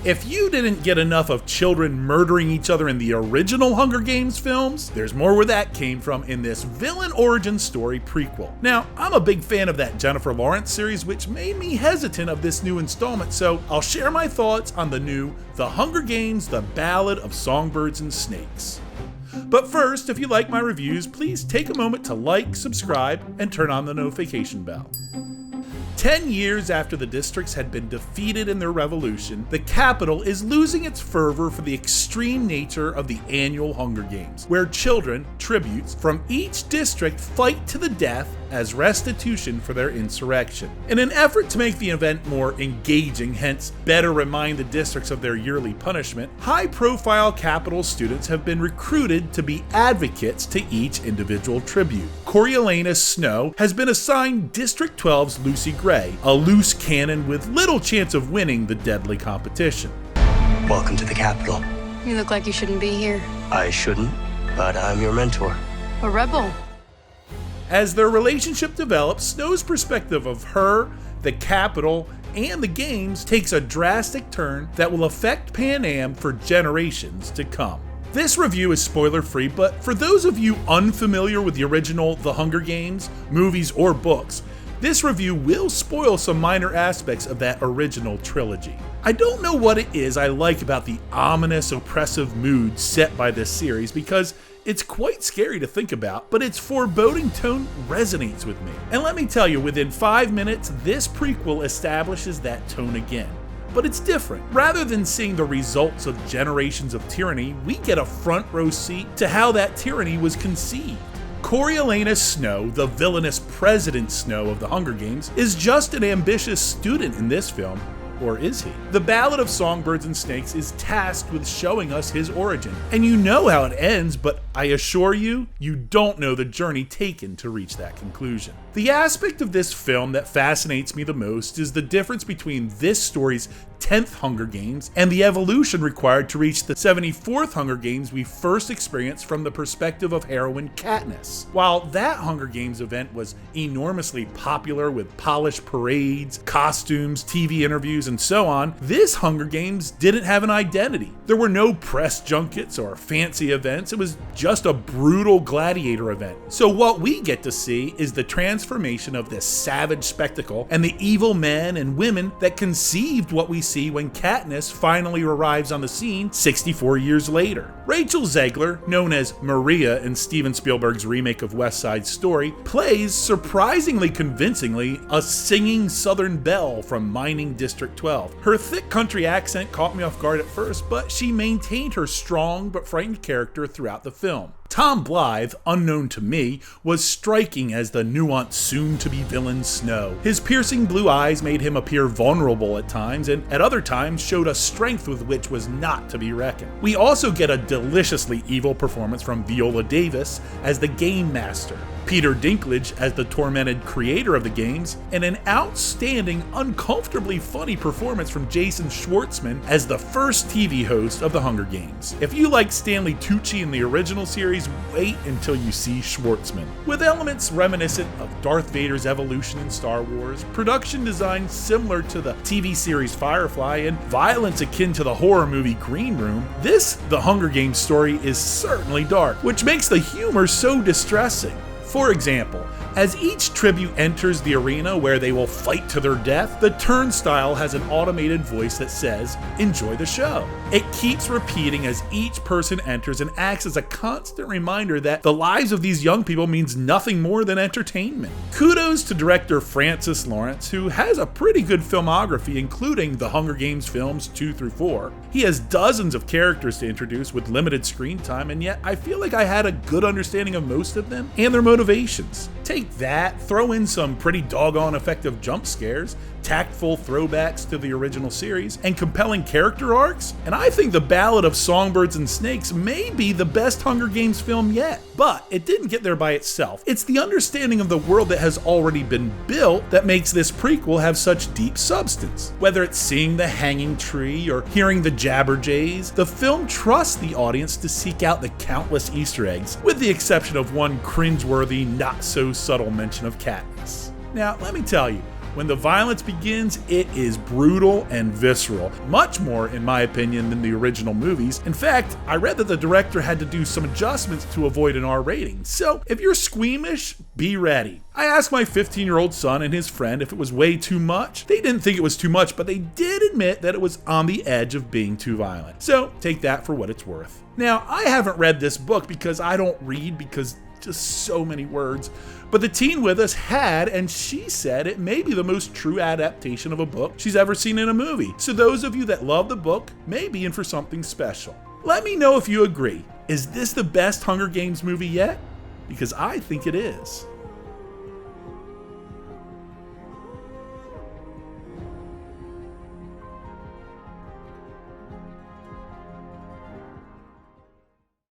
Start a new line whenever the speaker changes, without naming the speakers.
If you didn't get enough of children murdering each other in the original Hunger Games films, there's more where that came from in this villain origin story prequel. Now, I'm a big fan of that Jennifer Lawrence series, which made me hesitant of this new installment, so I'll share my thoughts on the new The Hunger Games, The Ballad of Songbirds and Snakes. But first, if you like my reviews, please take a moment to like, subscribe, and turn on the notification bell. 10 years after the districts had been defeated in their revolution, the capital is losing its fervor for the extreme nature of the annual Hunger Games, where children, tributes, from each district fight to the death as restitution for their insurrection. In an effort to make the event more engaging, hence better remind the districts of their yearly punishment, high-profile capital students have been recruited to be advocates to each individual tribute. Coriolanus Snow has been assigned District 12's Lucy Gray, a loose cannon with little chance of winning the deadly competition.
Welcome to the capital.
You look like you shouldn't be here.
I shouldn't, but I'm your mentor.
A rebel.
As their relationship develops, Snow's perspective of her, the capital, and the games takes a drastic turn that will affect Pan Am for generations to come. This review is spoiler-free, but for those of you unfamiliar with the original The Hunger Games, movies, or books, this review will spoil some minor aspects of that original trilogy. I don't know what it is I like about the ominous, oppressive mood set by this series because it's quite scary to think about, but its foreboding tone resonates with me. And let me tell you, within 5 minutes, this prequel establishes that tone again. But it's different. Rather than seeing the results of generations of tyranny, we get a front row seat to how that tyranny was conceived. Coriolanus Snow, the villainous President Snow of the Hunger Games, is just an ambitious student in this film. Or is he? The Ballad of Songbirds and Snakes is tasked with showing us his origin. And you know how it ends, but I assure you, you don't know the journey taken to reach that conclusion. The aspect of this film that fascinates me the most is the difference between this story's 10th Hunger Games and the evolution required to reach the 74th Hunger Games we first experienced from the perspective of heroine Katniss. While that Hunger Games event was enormously popular with polished parades, costumes, TV interviews, and so on, this Hunger Games didn't have an identity. There were no press junkets or fancy events, it was just a brutal gladiator event. So what we get to see is the transformation of this savage spectacle and the evil men and women that conceived what we see when Katniss finally arrives on the scene 64 years later. Rachel Zegler, known as Maria in Steven Spielberg's remake of West Side Story, plays surprisingly convincingly a singing Southern belle from Mining District 12. Her thick country accent caught me off guard at first, but she maintained her strong but frightened character throughout the film. Tom Blythe, unknown to me, was striking as the nuanced soon-to-be villain Snow. His piercing blue eyes made him appear vulnerable at times, and at other times showed a strength with which was not to be reckoned. We also get a deliciously evil performance from Viola Davis as the Game Master, Peter Dinklage as the tormented creator of the games, and an outstanding, uncomfortably funny performance from Jason Schwartzman as the first TV host of the Hunger Games. If you like Stanley Tucci in the original series, wait until you see Schwartzman. With elements reminiscent of Darth Vader's evolution in Star Wars, production design similar to the TV series Firefly, and violence akin to the horror movie Green Room, this The Hunger Games story is certainly dark, which makes the humor so distressing. For example, as each tribute enters the arena where they will fight to their death, the turnstile has an automated voice that says, "Enjoy the show." It keeps repeating as each person enters and acts as a constant reminder that the lives of these young people means nothing more than entertainment. Kudos to director Francis Lawrence, who has a pretty good filmography, including the Hunger Games films 2 through 4. He has dozens of characters to introduce with limited screen time, and yet I feel like I had a good understanding of most of them and their motivations. Take that, throw in some pretty doggone effective jump scares, tactful throwbacks to the original series, and compelling character arcs, and I think The Ballad of Songbirds and Snakes may be the best Hunger Games film yet. But it didn't get there by itself. It's the understanding of the world that has already been built that makes this prequel have such deep substance. Whether it's seeing the hanging tree or hearing the jabberjays, the film trusts the audience to seek out the countless Easter eggs, with the exception of one cringeworthy, not-so-subtle mention of Katniss. Now, let me tell you, When the violence begins, it is brutal and visceral, much more, in my opinion, than the original movies. In fact, I read that the director had to do some adjustments to avoid an R rating. So if you're squeamish, be ready. I asked my 15-year-old son and his friend if it was way too much. They didn't think it was too much, but they did admit that it was on the edge of being too violent. So take that for what it's worth. Now, I haven't read this book because I don't read because just so many words. But the teen with us had, and she said it may be the most true adaptation of a book she's ever seen in a movie. So those of you that love the book may be in for something special. Let me know if you agree. Is this the best Hunger Games movie yet? Because I think it is.